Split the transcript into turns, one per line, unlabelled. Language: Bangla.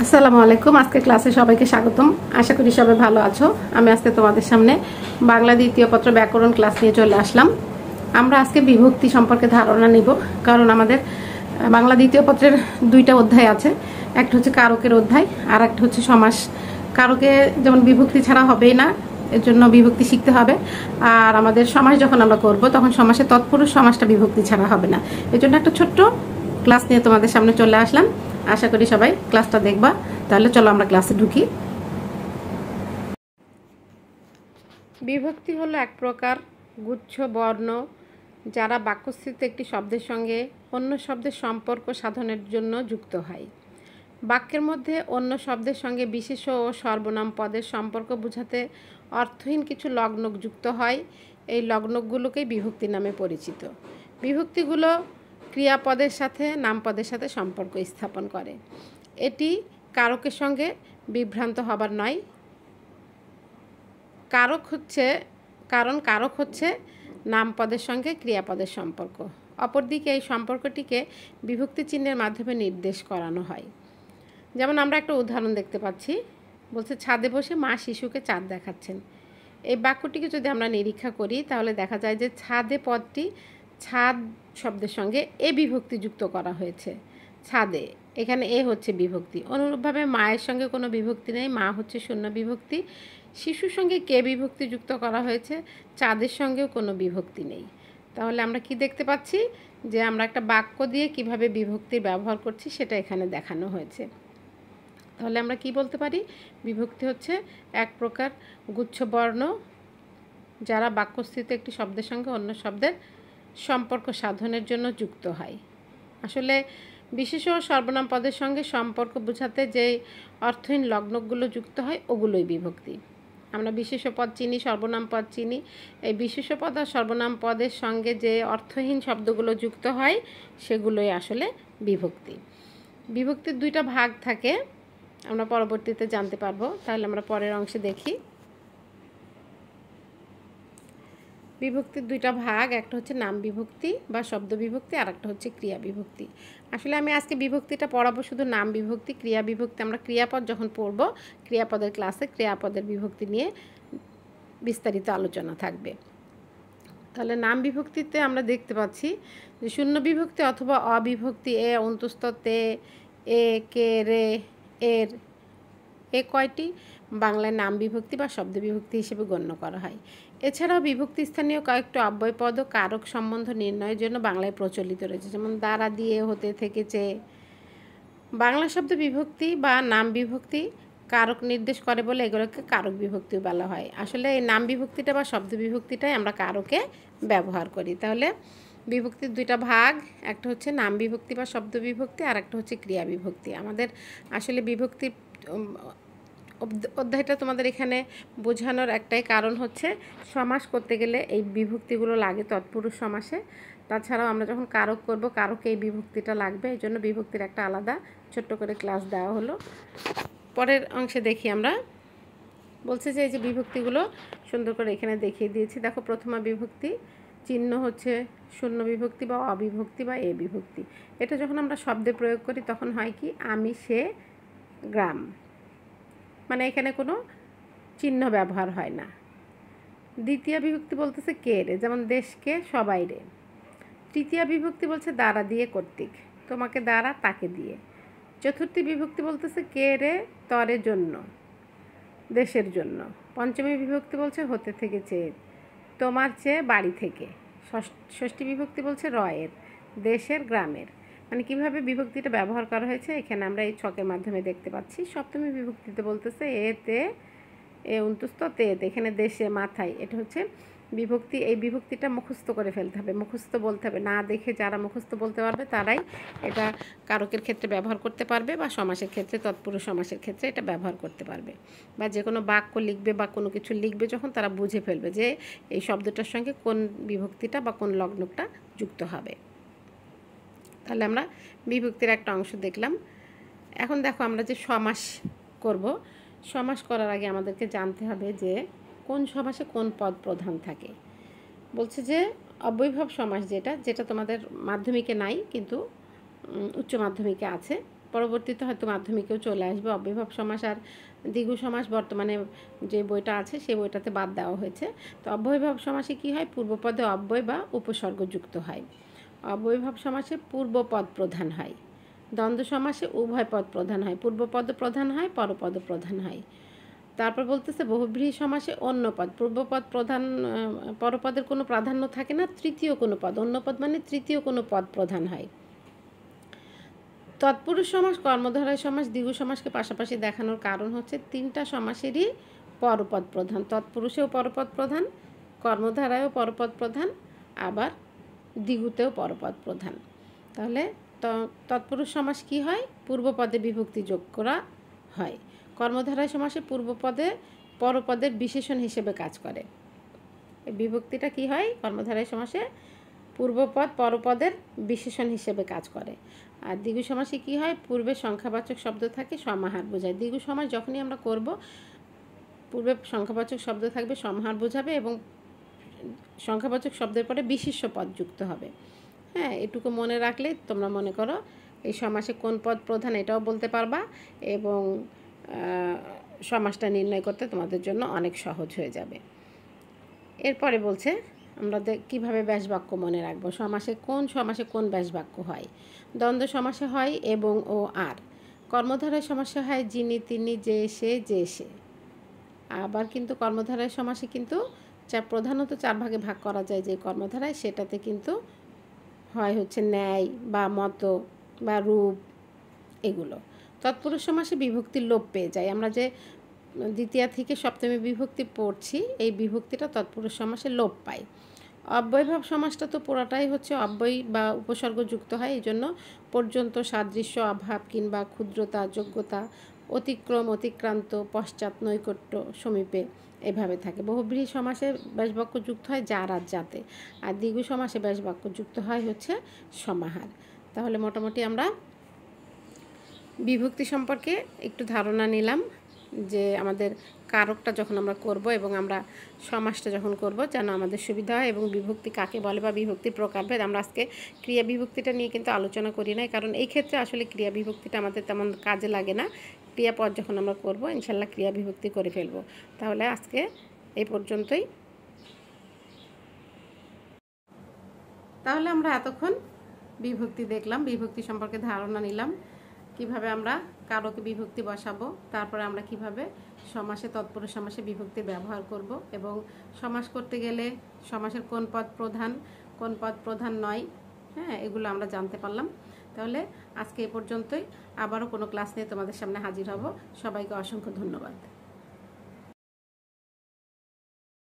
আসসালামু আলাইকুম। আজকে ক্লাসে সবাইকে স্বাগতম। আশা করি সবাই ভালো আছো। আমি আজকে তোমাদের সামনে বাংলা দ্বিতীয় পত্র ব্যাকরণ ক্লাস নিয়ে চলে আসলাম। আমরা আজকে বিভক্তি সম্পর্কে ধারণা নিব, কারণ আমাদের বাংলা দ্বিতীয় পত্রের দুইটা অধ্যায় আছে। একটা হচ্ছে কারকের অধ্যায়, আর একটা হচ্ছে সমাস। কারকে যেমন বিভক্তি ছাড়া হবেই না, এর জন্য বিভক্তি শিখতে হবে। আর আমাদের সমাস যখন আমরা করব তখন সমাসে তৎপুরুষ সমাসটা বিভক্তি ছাড়া হবে না। এর জন্য একটা ছোট্ট ক্লাস নিয়ে তোমাদের সামনে চলে আসলাম। আশা করি সবাই ক্লাসটা দেখবা। তাহলে চলো আমরা ক্লাসে ঢুকি। বিভক্তি হলো এক প্রকার গুচ্ছ বর্ণ যারা বাক্যস্থিত একটি শব্দের সঙ্গে অন্য শব্দের সম্পর্ক সাধনের জন্য যুক্ত হয়। বাক্যের মধ্যে অন্য শব্দের সঙ্গে বিশেষ্য ও সর্বনাম পদের সম্পর্ক বোঝাতে অর্থহীন কিছু লগ্নক যুক্ত হয়। এই লগ্নকগুলোকেই বিভক্তি নামে পরিচিত। বিভক্তিগুলো ক্রিয়াপদের সাথে নামপদের সাথে সম্পর্ক স্থাপন করে। এটি কারকের সঙ্গে বিভ্রান্ত হবার নয়। কারক হচ্ছে নামপদের সঙ্গে ক্রিয়াপদের সম্পর্ক। অপরদিকে এই সম্পর্কটিকে বিভক্তি চিহ্নের মাধ্যমে নির্দেশ করানো হয়। যেমন আমরা একটা উদাহরণ দেখতে পাচ্ছি, বলছে ছাদে বসে মা শিশুকে চাঁদ দেখাচ্ছেন। এই বাক্যটিকে যদি আমরা নিরীক্ষা করি তাহলে দেখা যায় যে ছাদে পদটি ছাদ শব্দের সঙ্গে এ বিভক্তি যুক্ত করা হয়েছে। ছাদে এখানে এ হচ্ছে বিভক্তি। অনুরূপভাবে মায়ের সঙ্গে কোনো বিভক্তি নেই, মা হচ্ছে শূন্য বিভক্তি। শিশুর সঙ্গে কে বিভক্তি যুক্ত করা হয়েছে, চাঁদের সঙ্গেও কোনো বিভক্তি নেই। তাহলে আমরা কি দেখতে পাচ্ছি যে আমরা একটা বাক্য দিয়ে কিভাবে বিভক্তির ব্যবহার করছি সেটা এখানে দেখানো হয়েছে। তাহলে আমরা কি বলতে পারি, বিভক্তি হচ্ছে এক প্রকার গুচ্ছবর্ণ যারা বাক্যস্থিত একটি শব্দের সঙ্গে অন্য শব্দের সম্পর্ক সাধনের জন্য যুক্ত হয়। আসলে বিশেষ ও সর্বনাম পদের সঙ্গে সম্পর্ক বোঝাতে যে অর্থহীন লগ্নকগুলো যুক্ত হয় ওগুলোই বিভক্তি। আমরা বিশেষ পদ চিনি, সর্বনাম পদ চিনি। এই বিশেষ পদ আর সর্বনাম পদের সঙ্গে যে অর্থহীন শব্দগুলো যুক্ত হয় সেগুলোই আসলে বিভক্তি। বিভক্তির দুইটা ভাগ থাকে, আমরা পরবর্তীতে জানতে পারবো। তাহলে আমরা পরের অংশে দেখি। বিভক্তির দুইটা ভাগ, একটা হচ্ছে নাম বিভক্তি বা শব্দ বিভক্তি, আর একটা হচ্ছে ক্রিয়া বিভক্তি। আসলে আমি আজকে বিভক্তিটা পড়াবো শুধু নাম বিভক্তি। ক্রিয়া বিভক্তি আমরা ক্রিয়াপদ যখন পড়বো, ক্রিয়াপদের ক্লাসে ক্রিয়াপদের বিভক্তি নিয়ে বিস্তারিত আলোচনা থাকবে। তাহলে নাম বিভক্তিতে আমরা দেখতে পাচ্ছি যে শূন্য বিভক্তি অথবা অবিভক্তি এ অন্তস্থ তে এ কে রে এর এ কয়টি বাংলায় নাম বিভক্তি বা শব্দ বিভক্তি হিসেবে গণ্য করা হয়। এছাড়াও বিভক্তি স্থানীয় কয়েকটি অব্যয়পদ ও কারক সম্বন্ধ নির্ণয়ের জন্য বাংলায় প্রচলিত রয়েছে, যেমন দ্বারা, দিয়ে, হতে, থেকেছে। বাংলা শব্দ বিভক্তি বা নাম বিভক্তি কারক নির্দেশ করে বলে এগুলোকে কারক বিভক্তিও বলা হয়। আসলে এই নাম বিভক্তিটা বা শব্দ বিভক্তিটাই আমরা কারকে ব্যবহার করি। তাহলে বিভক্তির দুইটা ভাগ, একটা হচ্ছে নাম বিভক্তি বা শব্দ বিভক্তি, আর একটা হচ্ছে ক্রিয়া বিভক্তি। আমাদের আসলে বিভক্তি অধ্যায়টা তোমাদের এখানে বোঝানোর একটাই কারণ হচ্ছে সমাস করতে গেলে এই বিভক্তিগুলো লাগে তৎপুরুষ সমাসে। তাছাড়াও আমরা যখন কারক করব, কারকে এই বিভক্তিটা লাগবে, এই জন্য বিভক্তির একটা আলাদা ছোট্ট করে ক্লাস দেওয়া হলো। পরের অংশে দেখি আমরা, বলছে যে এই যে বিভক্তিগুলো সুন্দর করে এখানে দেখিয়ে দিয়েছি। দেখো, প্রথমা বিভক্তি চিহ্ন হচ্ছে শূন্য বিভক্তি বা অবিভক্তি বা এ বিভক্তি। এটা যখন আমরা শব্দে প্রয়োগ করি তখন হয় কি, আমি, সে, গ্রাম, মানে এখানে কোনো চিহ্ন ব্যবহার হয় না। দ্বিতীয় বিভক্তি বলতেছে কে রে, যেমন দেশকে, সবাই রে। তৃতীয় বিভক্তি বলছে দ্বারা, দিয়ে, কর্তৃক, তোমাকে দ্বারা, তাকে দিয়ে। চতুর্থী বিভক্তি বলতেছে কে রে, তরে, জন্য, দেশের জন্য। পঞ্চমী বিভক্তি বলছে হতে, থেকে, চেয়ে, তোমার, চেয়ে, বাড়ি, থেকে। ষষ্ঠী বিভক্তি বলছে রয়ের, দেশের, গ্রামের। মানে কীভাবে বিভক্তিটা ব্যবহার করা হয়েছে এখানে আমরা এই ছকের মাধ্যমে দেখতে পাচ্ছি। সপ্তমী বিভক্তিতে বলতেছে এতে, এ অন্তস্থ তে, এখানে দেশে, মাথায়। এটা হচ্ছে বিভক্তি। এই বিভক্তিটা মুখস্থ করে ফেলতে হবে, মুখস্থ বলতে হবে। না দেখে যারা মুখস্থ বলতে পারবে তারাই এটা কারকের ক্ষেত্রে ব্যবহার করতে পারবে, বা সমাসের ক্ষেত্রে, তৎপুরুষ সমাসের ক্ষেত্রে এটা ব্যবহার করতে পারবে। বা যে কোনো বাক্য লিখবে বা কোনো কিছু লিখবে যখন, তারা বুঝে ফেলবে যে এই শব্দটার সঙ্গে কোন বিভক্তিটা বা কোন লগ্নটা যুক্ত হবে। তাহলে আমরা বিভক্তির একটা অংশ দেখলাম। এখন দেখো, আমরা যে সমাস করব, সমাস করার আগে আমাদেরকে জানতে হবে যে কোন সমাসে কোন পদ প্রধান থাকে। বলছে যে অব্যয়ভাব সমাস যেটা তোমাদের মাধ্যমিকে নাই কিন্তু উচ্চ মাধ্যমিকে আছে, পরবর্তীতে হয়তো মাধ্যমিকেও চলে আসবে। অব্যয়ভাব সমাস আর দ্বিগু সমাস বর্তমানে যে বইটা আছে সেই বইটাতে বাদ দেওয়া হয়েছে। তো অব্যয়ভাব সমাসে কি হয়, পূর্বপদে অব্যয় বা উপসর্গ যুক্ত হয়। অব্যয়ভাব সমাসে পূর্বপদ প্রধান হয়, দ্বন্দ্ব সমাসে উভয় পদ প্রধান হয়, পূর্বপদ প্রধান হয়, পরপদ প্রধান হয়। তারপর বলতেছে বহুব্রীহি সমাসে অন্য পদ, পূর্বপদ প্রধান, পরপদের কোনো প্রাধান্য থাকে না, তৃতীয় কোনো পদ, অন্য পদ মানে তৃতীয় কোনো পদ প্রধান হয়। তৎপুরুষ সমাস, কর্মধারয় সমাস, দ্বিগু সমাসকে পাশাপাশি দেখানোর কারণ হচ্ছে তিনটা সমাসেরই পরপদ প্রধান। তৎপুরুষেও পরপদ প্রধান, কর্মধারায়ও পরপদ প্রধান, আবার দ্বিগুতেও পরপদ প্রধান। তাহলে তৎপুরুষ সমাস কি হয়, পূর্বপদে বিভক্তি যোগ করা হয়। কর্মধারয় সমাসে পূর্বপদে পরপদের বিশেষণ হিসেবে কাজ করে। এই বিভক্তিটা কি হয়, কর্মধারয় সমাসে পূর্বপদ পরপদের বিশেষণ হিসেবে কাজ করে। আর দ্বিগু সমাসে কি হয়, পূর্বে সংখ্যাবাচক শব্দ থাকে, সমাহার বোঝায়। দ্বিগু সমাস যখনই আমরা করব, পূর্বে সংখ্যাবাচক শব্দ থাকবে, সমাহার বোঝাবে এবং সংখ্যাবাচক শব্দের পরে বিশেষ্য পদ যুক্ত হবে। হ্যাঁ, এটুকু মনে রাখলে তোমরা মনে করো এই সমাসে কোন পদ প্রধান এটাও বলতে পারবা এবং সমাসটা নির্ণয় করতে তোমাদের জন্য অনেক সহজ হয়ে যাবে। এরপরে বলছে আমরা কীভাবে ব্যাসবাক্য মনে রাখবো। সমাসে কোন ব্যাসবাক্য হয়। দ্বন্দ্ব সমাসে হয় এবং ও আর। কর্মধারয় সমাসে হয় যিনি তিনি, যে সে। আবার কিন্তু কর্মধারয় সমাসে কিন্তু প্রধানত 4 ভাগে ভাগ করা যায়। যে কর্মধারায় সেটাতে কিন্তু হয় হচ্ছে ন্যায় বা মত বা রূপ, এগুলো। তৎপুরুষ সমাসে বিভক্তির লোপ পেয়ে যায়। আমরা যে দ্বিতীয়া থেকে সপ্তমী বিভক্তি পড়ছি, এই বিভক্তিটা তৎপুরুষ সমাসে লোপ পায়। অব্যয়ভাব সমাসটা তো পুরাটাই হচ্ছে অব্যয় বা উপসর্গ যুক্ত হয়, এই জন্য পর্যন্ত, সাদৃশ্য, অভাব কিংবা ক্ষুদ্রতা, যোগ্যতা, অতিক্রম, অতিক্রান্ত, পশ্চাৎ, নৈকট্য, সমীপে এভাবে থাকে। বহুব্রীহি সমাসে ব্যাসবাক্য যুক্ত হয় যার আর যাতে। আর দ্বিগু সমাসে ব্যাসবাক্য যুক্ত হয় হচ্ছে সমাহার। তাহলে মোটামুটি আমরা বিভক্তি সম্পর্কে একটু ধারণা নিলাম, যে আমাদের কারকটা যখন আমরা করব এবং আমরা সমাসটা যখন করব যেন আমাদের সুবিধা হয়, এবং বিভক্তি কাকে বলে বা বিভক্তির প্রকারভেদ। আমরা আজকে ক্রিয়া বিভক্তিটা নিয়ে কিন্তু আলোচনা করি নাই, কারণ এই ক্ষেত্রে আসলে ক্রিয়া বিভক্তিটা আমাদের তেমন কাজে লাগে না। ক্রিয়াপদ যখন আমরা করব ইনশাল্লাহ ক্রিয়া বিভক্তি করে ফেলব। তাহলে আজকে এই পর্যন্তই। তাহলে আমরা এতক্ষণ বিভক্তি দেখলাম, বিভক্তি সম্পর্কে ধারণা নিলাম, কিভাবে আমরা কারকে বিভক্তি বসাবো, তারপরে আমরা কিভাবে সমাসে, তৎপুরুষ সমাসে বিভক্তি ব্যবহার করব, এবং সমাস করতে গেলে সমাসের কোন পদ প্রধান, কোন পদ প্রধান নয়, হ্যাঁ, এগুলো আমরা জানতে পারলাম। তাহলে আজকে এ পর্যন্তই। আবারও কোনো ক্লাস নিয়ে তোমাদের সামনে হাজির হব। সবাইকে অসংখ্য ধন্যবাদ।